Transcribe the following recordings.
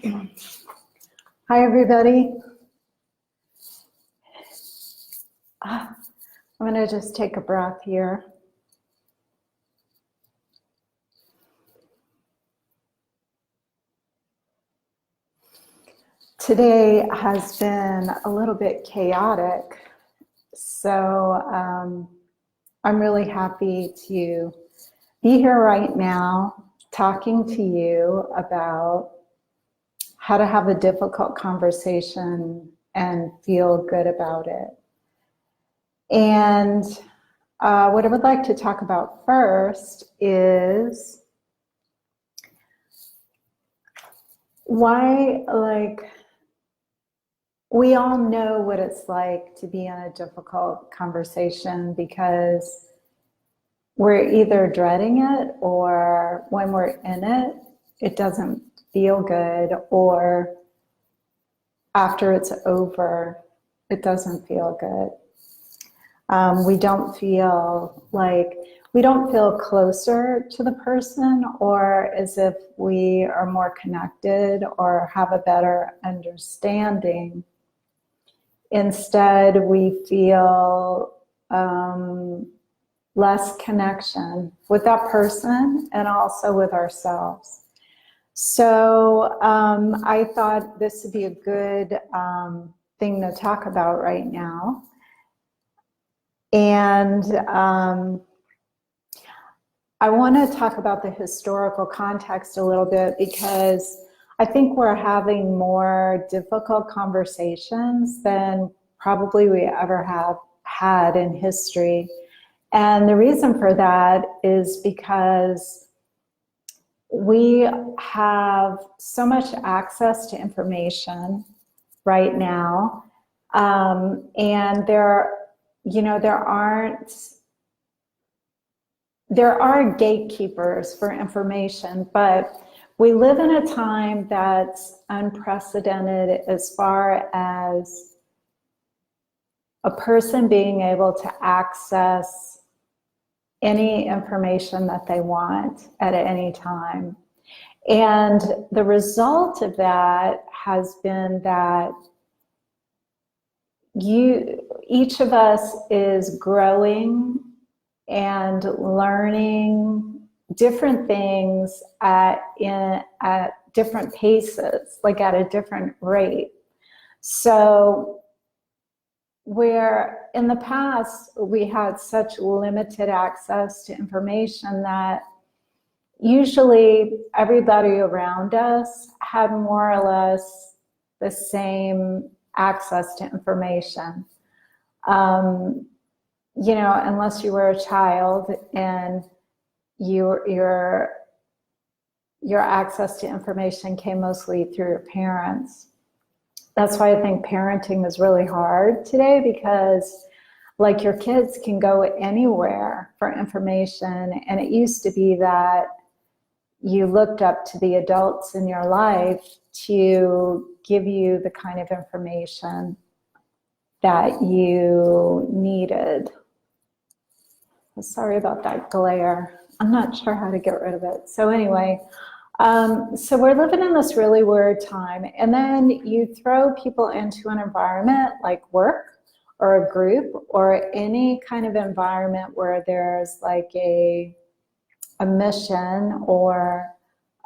Hi, everybody. I'm going to just take a breath here. Today has been a little bit chaotic, so I'm really happy to be here right now talking to you about how to have a difficult conversation and feel good about it. And what I would like to talk about first is why, we all know what it's like to be in a difficult conversation because we're either dreading it, or when we're in it, it doesn't feel good, or after it's over, it doesn't feel good. We don't feel closer to the person, or as if we are more connected or have a better understanding. Instead, we feel less connection with that person and also with ourselves. So I thought this would be a good thing to talk about right now. And I want to talk about the historical context a little bit, because I think we're having more difficult conversations than probably we ever have had in history. And the reason for that is because we have so much access to information right now, and there are gatekeepers for information, but we live in a time that's unprecedented as far as a person being able to access any information that they want at any time. And the result of that has been that each of us is growing and learning different things at different paces, like at a different rate. So where in the past we had such limited access to information that usually everybody around us had more or less the same access to information. Unless you were a child and your access to information came mostly through your parents. That's why I think parenting is really hard today, because your kids can go anywhere for information, and it used to be that you looked up to the adults in your life to give you the kind of information that you needed. Sorry about that glare. I'm not sure how to get rid of it. So anyway, so we're living in this really weird time, and then you throw people into an environment like work or a group or any kind of environment where there's a mission or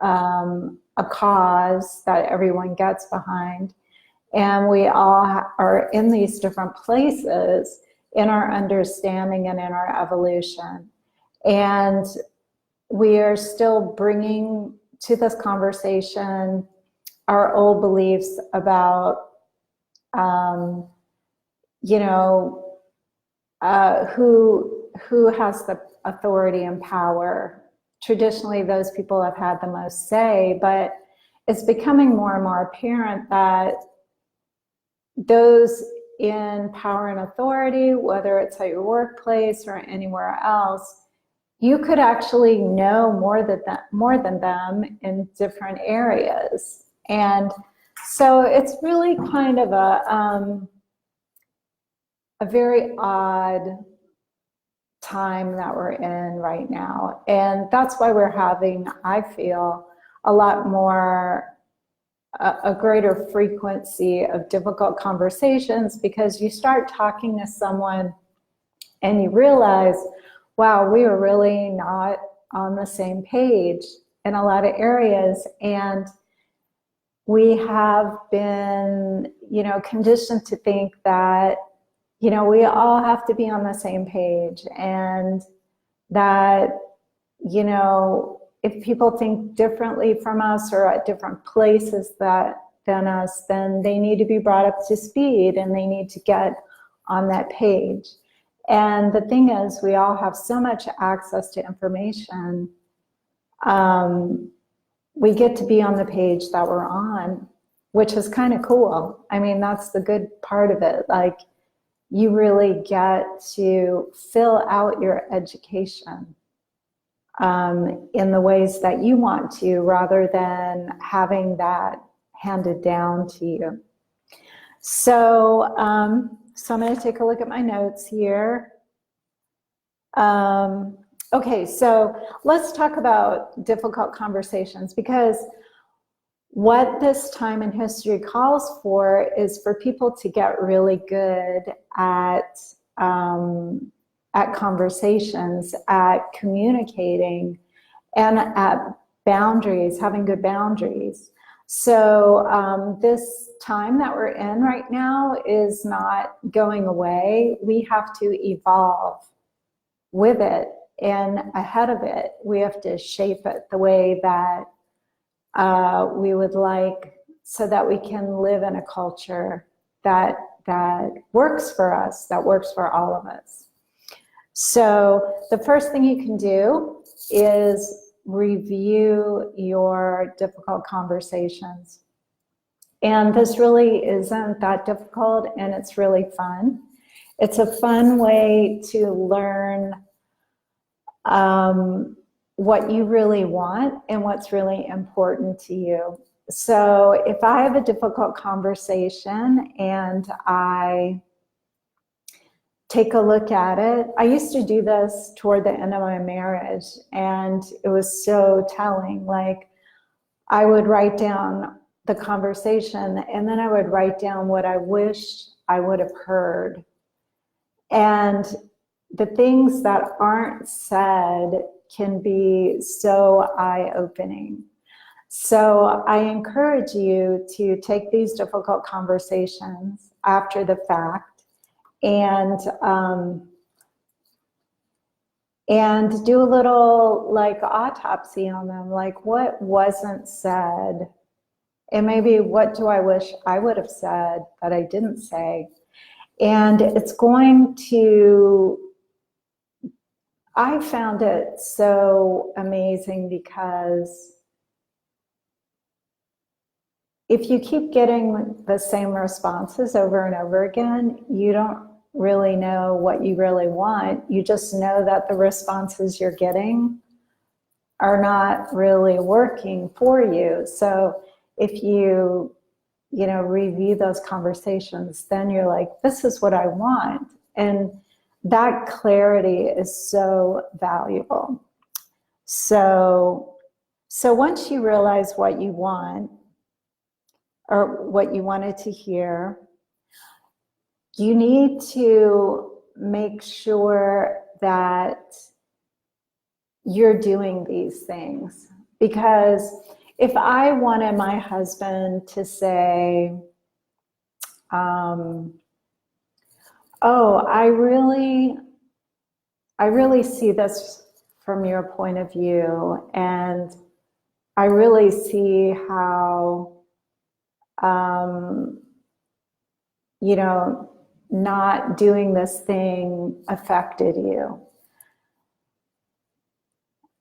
a cause that everyone gets behind. And we all are in these different places in our understanding and in our evolution. And we are still bringing to this conversation our old beliefs about, who has the authority and power. Traditionally, those people have had the most say, but it's becoming more and more apparent that those in power and authority, whether it's at your workplace or anywhere else, you could actually know more than them in different areas. And so it's really kind of a very odd time that we're in right now. And that's why we're having, I feel, a lot more a greater frequency of difficult conversations, because you start talking to someone and you realize, wow, we are really not on the same page in a lot of areas. And we have been, conditioned to think that, we all have to be on the same page, and that, if people think differently from us or at different places than us, then they need to be brought up to speed and they need to get on that page. And the thing is, we all have so much access to information. We get to be on the page that we're on, which is kind of cool. I mean, that's the good part of it. Like, you really get to fill out your education in the ways that you want to, rather than having that handed down to you. So, so I'm going to take a look at my notes here. Okay, so let's talk about difficult conversations, because what this time in history calls for is for people to get really good at conversations, at communicating, and at boundaries, having good boundaries. So this time that we're in right now is not going away. We have to evolve with it and ahead of it. We have to shape it the way that we would like, so that we can live in a culture that works for us, that works for all of us. So the first thing you can do is review your difficult conversations. And this really isn't that difficult, and it's really fun. It's a fun way to learn what you really want and what's really important to you. So if I have a difficult conversation and I take a look at it, I used to do this toward the end of my marriage, and it was so telling. Like, I would write down the conversation, and then I would write down what I wish I would have heard. And the things that aren't said can be so eye-opening. So I encourage you to take these difficult conversations after the fact and do a little like autopsy on them, like what wasn't said, and maybe what do I wish I would have said that I didn't say. And it's going to, I found it so amazing, because if you keep getting the same responses over and over again, you don't really know what you really want. You just know that the responses you're getting are not really working for you. So if you review those conversations, then you're like, this is what I want. And that clarity is so valuable. So once you realize what you want, or what you wanted to hear, you need to make sure that you're doing these things. Because if I wanted my husband to say, oh, I really see this from your point of view, and I really see how not doing this thing affected you.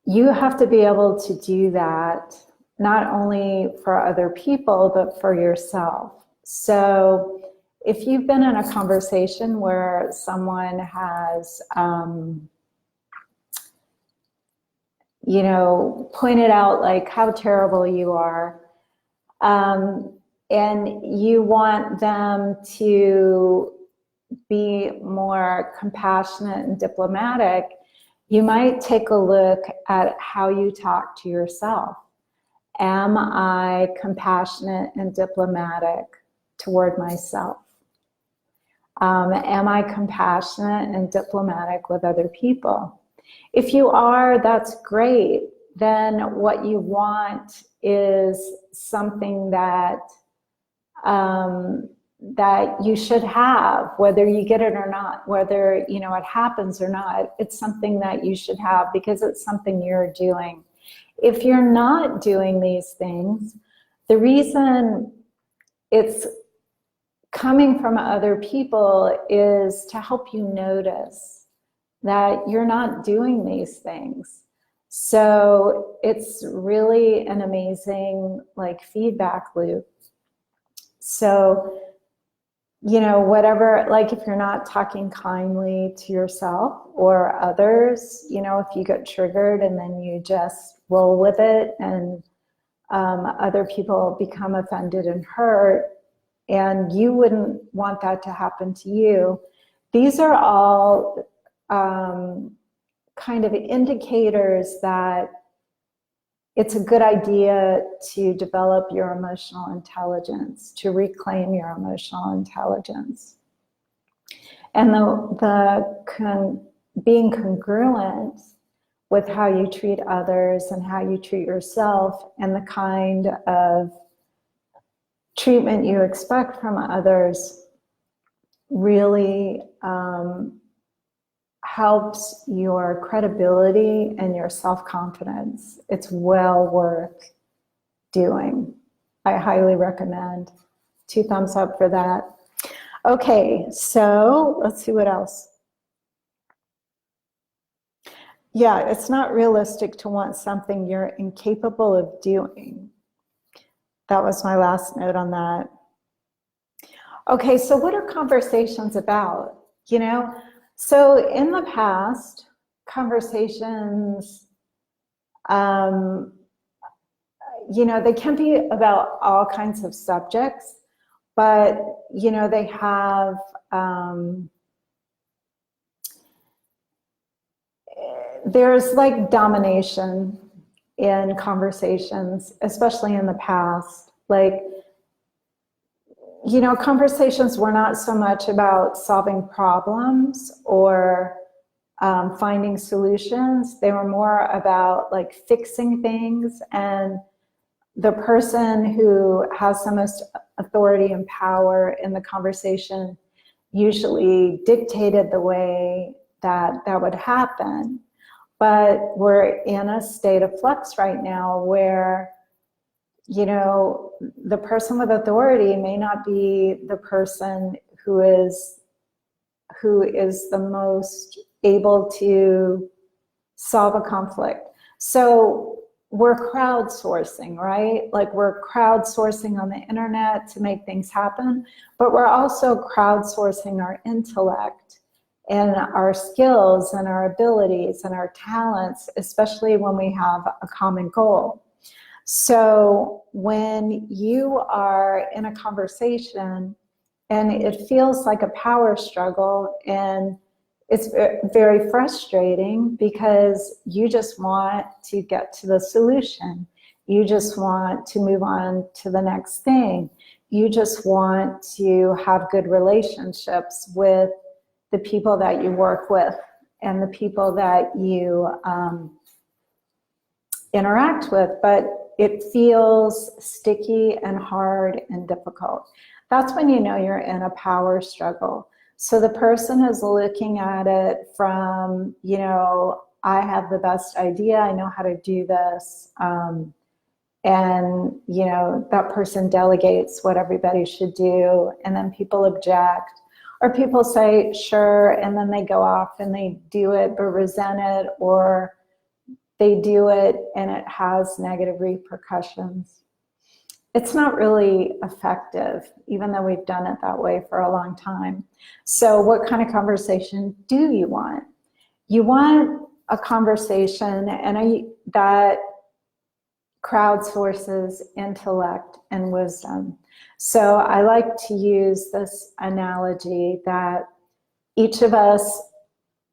You have to be able to do that, not only for other people, but for yourself. So if you've been in a conversation where someone has, pointed out like how terrible you are, and you want them to be more compassionate and diplomatic, you might take a look at how you talk to yourself. Am I compassionate and diplomatic toward myself? Am I compassionate and diplomatic with other people? If you are, that's great. Then what you want is something that that you should have, whether you get it or not, whether it happens or not. It's something that you should have because it's something you're doing. If you're not doing these things, the reason it's coming from other people is to help you notice that you're not doing these things. So it's really an amazing feedback loop. So, whatever, if you're not talking kindly to yourself or others, if you get triggered and then you just roll with it and other people become offended and hurt, and you wouldn't want that to happen to you. These are all kind of indicators that it's a good idea to develop your emotional intelligence, to reclaim your emotional intelligence. And being congruent with how you treat others and how you treat yourself and the kind of treatment you expect from others really helps your credibility and your self-confidence. It's well worth doing. I highly recommend. 2 thumbs up for that. Okay, so let's see what else. Yeah, it's not realistic to want something you're incapable of doing. That was my last note on that. Okay, so what are conversations about? So in the past, conversations, they can be about all kinds of subjects, but, they have, there's domination in conversations, especially in the past. Conversations were not so much about solving problems or finding solutions. They were more about fixing things, and the person who has the most authority and power in the conversation usually dictated the way that would happen. But we're in a state of flux right now where the person with authority may not be the person who is the most able to solve a conflict. So we're crowdsourcing, right? We're crowdsourcing on the internet to make things happen, but we're also crowdsourcing our intellect and our skills and our abilities and our talents, especially when we have a common goal. So when you are in a conversation and it feels like a power struggle and it's very frustrating because you just want to get to the solution. You just want to move on to the next thing. You just want to have good relationships with the people that you work with and the people that you interact with, but it feels sticky and hard and difficult. That's when you know you're in a power struggle. So the person is looking at it from, I have the best idea, I know how to do this, and that person delegates what everybody should do, and then people object, or people say sure, and then they go off and they do it but resent it, or they do it and it has negative repercussions. It's not really effective, even though we've done it that way for a long time. So what kind of conversation do you want? You want a conversation that crowdsources intellect and wisdom. So I like to use this analogy that each of us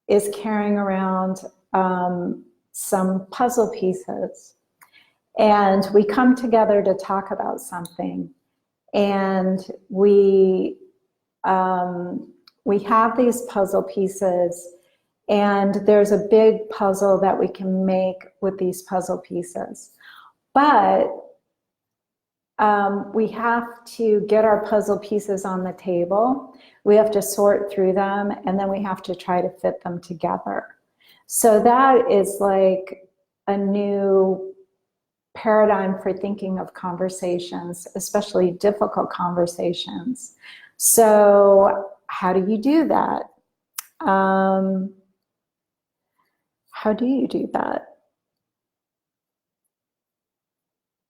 is carrying around some puzzle pieces. And we come together to talk about something. And we have these puzzle pieces, and there's a big puzzle that we can make with these puzzle pieces. But we have to get our puzzle pieces on the table. We have to sort through them, and then we have to try to fit them together. So that is like a new paradigm for thinking of conversations, especially difficult conversations. So how do you do that? How do you do that?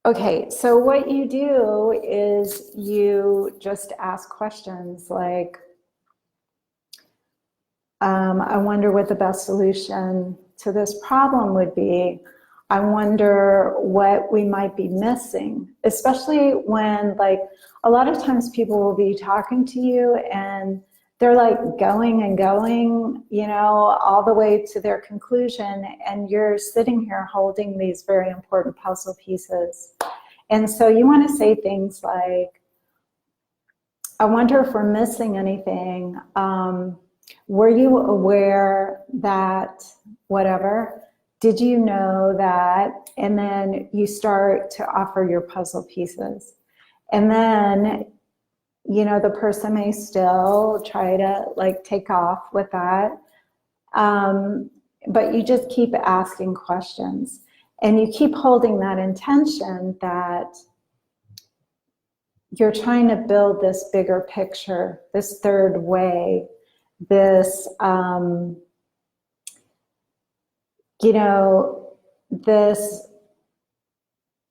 Okay, so what you do is you just ask questions like, I wonder what the best solution to this problem would be. I wonder what we might be missing, especially when, like, a lot of times people will be talking to you and they're like going and going, you know, all the way to their conclusion, and you're sitting here holding these very important puzzle pieces. And so you want to say things like, I wonder if we're missing anything. Were you aware that whatever? Did you know that? And then you start to offer your puzzle pieces. And then, you know, the person may still try to like take off with that. But you just keep asking questions, and you keep holding that intention that you're trying to build this bigger picture, this third way, this, you know, this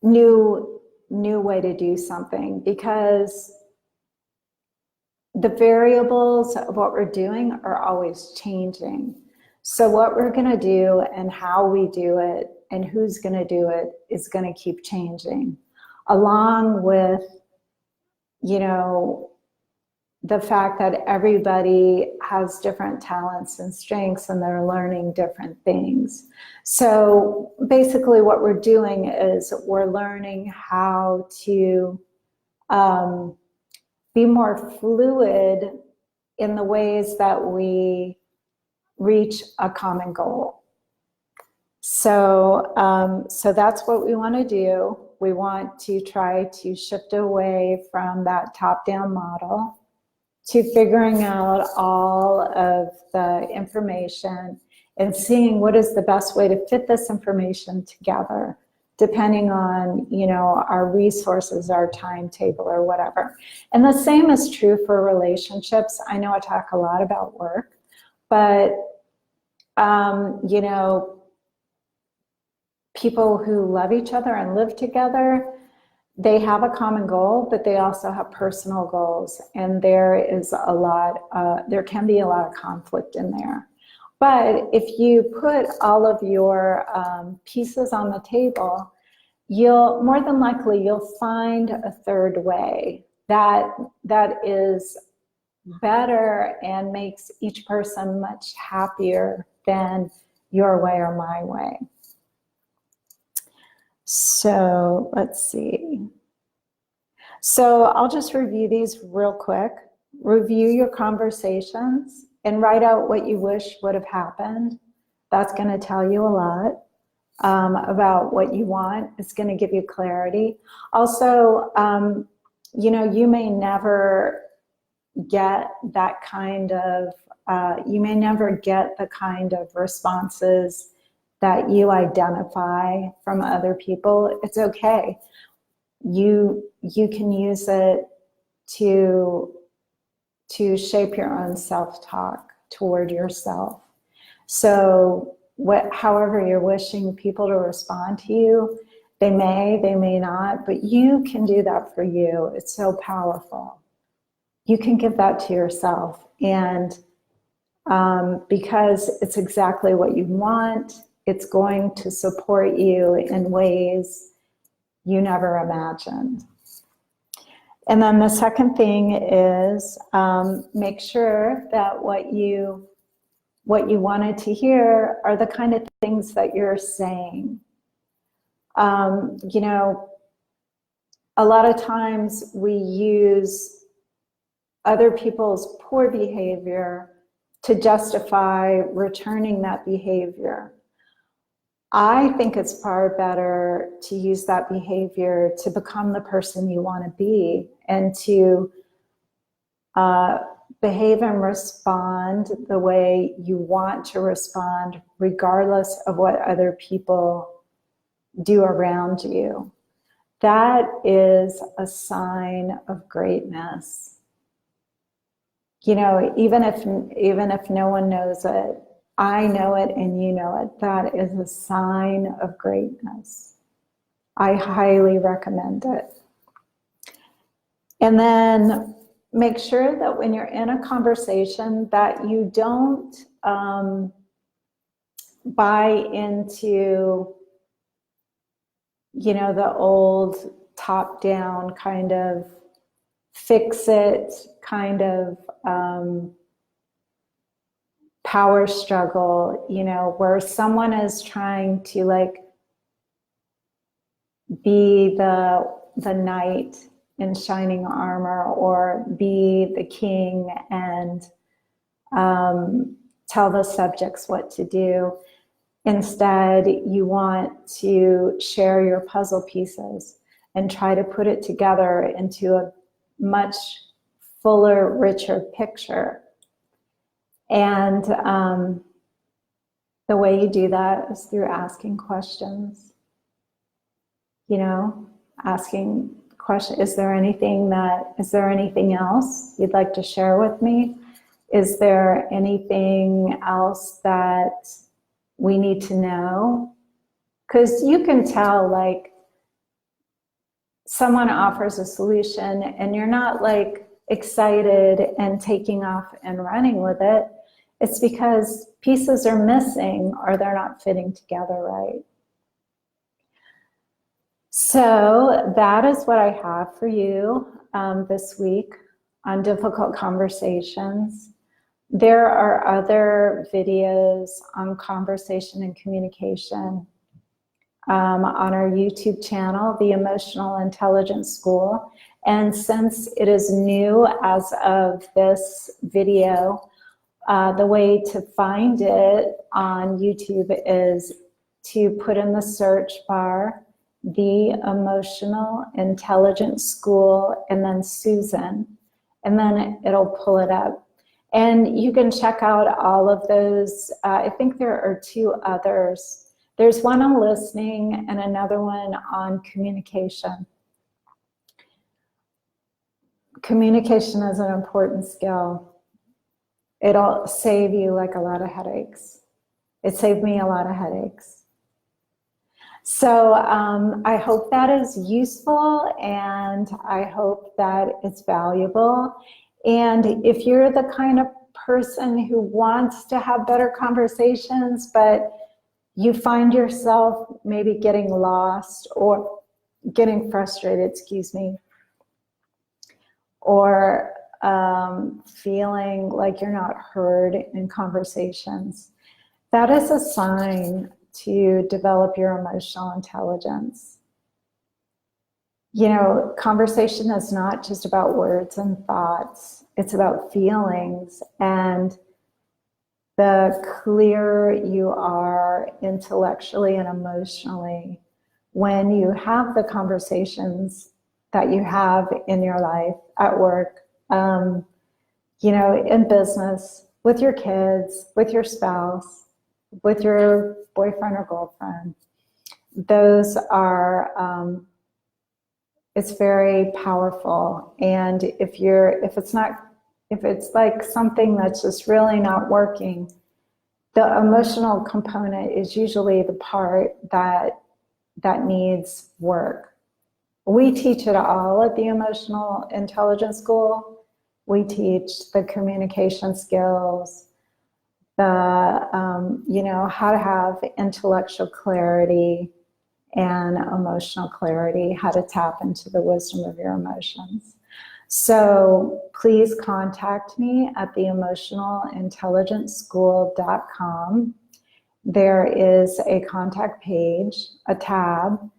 new way to do something, because the variables of what we're doing are always changing. So what we're going to do and how we do it and who's going to do it is going to keep changing, along with, you know, the fact that everybody has different talents and strengths, and they're learning different things. So basically what we're doing is we're learning how to be more fluid in the ways that we reach a common goal. So, so that's what we want to do. We want to try to shift away from that top-down model to figuring out all of the information and seeing what is the best way to fit this information together, depending on, you know, our resources, our timetable, or whatever. And the same is true for relationships. I know I talk a lot about work, but, you know, people who love each other and live together, they have a common goal, but they also have personal goals, and there is a lot, there can be a lot of conflict in there. But if you put all of your pieces on the table, you'll more than likely you'll find a third way that is better and makes each person much happier than your way or my way. So let's see. So I'll just review these real quick. Review your conversations and write out what you wish would have happened. That's going to tell you a lot about what you want. It's going to give you clarity. Also, you know, you may never get that kind of, you may never get the kind of responses that you identify from other people. It's okay. You can use it to shape your own self-talk toward yourself. So however you're wishing people to respond to you, they may not, but you can do that for you. It's so powerful. You can give that to yourself, and because it's exactly what you want, it's going to support you in ways you never imagined. And then the second thing is make sure that what you wanted to hear are the kind of things that you're saying. You know, a lot of times we use other people's poor behavior to justify returning that behavior. I think it's far better to use that behavior to become the person you want to be, and to behave and respond the way you want to respond, regardless of what other people do around you. That is a sign of greatness. You know, even if no one knows it, I know it and you know it. That is a sign of greatness. I highly recommend it. And then make sure that when you're in a conversation that you don't buy into, you know, the old top-down kind of fix it kind of power struggle, you know, where someone is trying to like be the knight in shining armor, or be the king and tell the subjects what to do. Instead, you want to share your puzzle pieces and try to put it together into a much fuller, richer picture. And the way you do that is through asking questions. You know, asking question, is there anything else you'd like to share with me? Is there anything else that we need to know? Because you can tell, like, someone offers a solution and you're not like excited and taking off and running with it. It's because pieces are missing or they're not fitting together right. So that is what I have for you this week on difficult conversations. There are other videos on conversation and communication on our YouTube channel, The Emotional Intelligence School. And since it is new as of this video, the way to find it on YouTube is to put in the search bar, The Emotional Intelligence School, and then Susan, and then it'll pull it up. And you can check out all of those. I think there are 2 others. There's one on listening and another one on communication. Communication is an important skill. It'll save you like a lot of headaches. It saved me a lot of headaches. So I hope that is useful, and I hope that it's valuable. And if you're the kind of person who wants to have better conversations, but you find yourself maybe getting lost or getting frustrated, or feeling like you're not heard in conversations, that is a sign to develop your emotional intelligence. You know, conversation is not just about words and thoughts, it's about feelings. And the clearer you are intellectually and emotionally when you have the conversations that you have in your life, at work, you know, in business, with your kids, with your spouse, with your boyfriend or girlfriend. Those are, it's very powerful. And if it's like something that's just really not working, the emotional component is usually the part that needs work. We teach it all at the Emotional Intelligence School. We teach the communication skills, the you know, how to have intellectual clarity and emotional clarity, how to tap into the wisdom of your emotions. So please contact me at theemotionalintelligenceschool.com. There is a contact page, a tab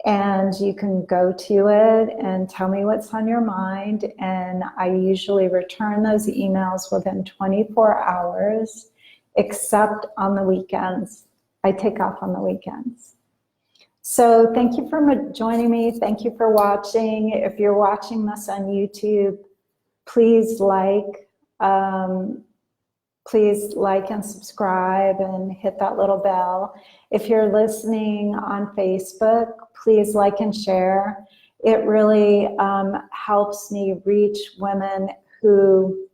and you can go to it and tell me what's on your mind. And I usually return those emails within 24 hours, except on the weekends. I take off on the weekends. So thank you for joining me. Thank you for watching. If you're watching this on YouTube, please like and subscribe and hit that little bell. If you're listening on Facebook, please like and share. It really helps me reach women who,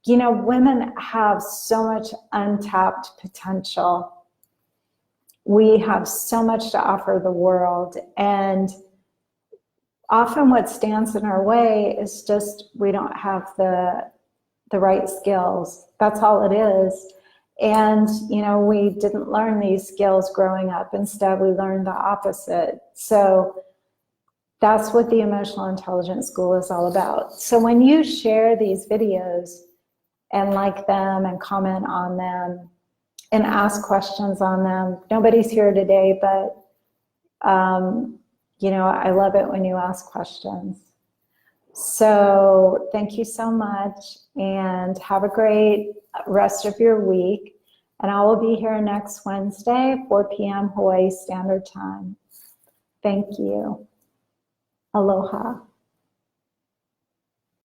you know, women have so much untapped potential. We have so much to offer the world, and often what stands in our way is just we don't have the right skills. That's all it is. And, you know, we didn't learn these skills growing up. Instead, we learned the opposite. So that's what the Emotional Intelligence School is all about. So when you share these videos and like them and comment on them and ask questions on them, nobody's here today, but, you know, I love it when you ask questions. So thank you so much, and have a great rest of your week. And I will be here next Wednesday, 4 p.m. Hawaii Standard Time. Thank you. Aloha.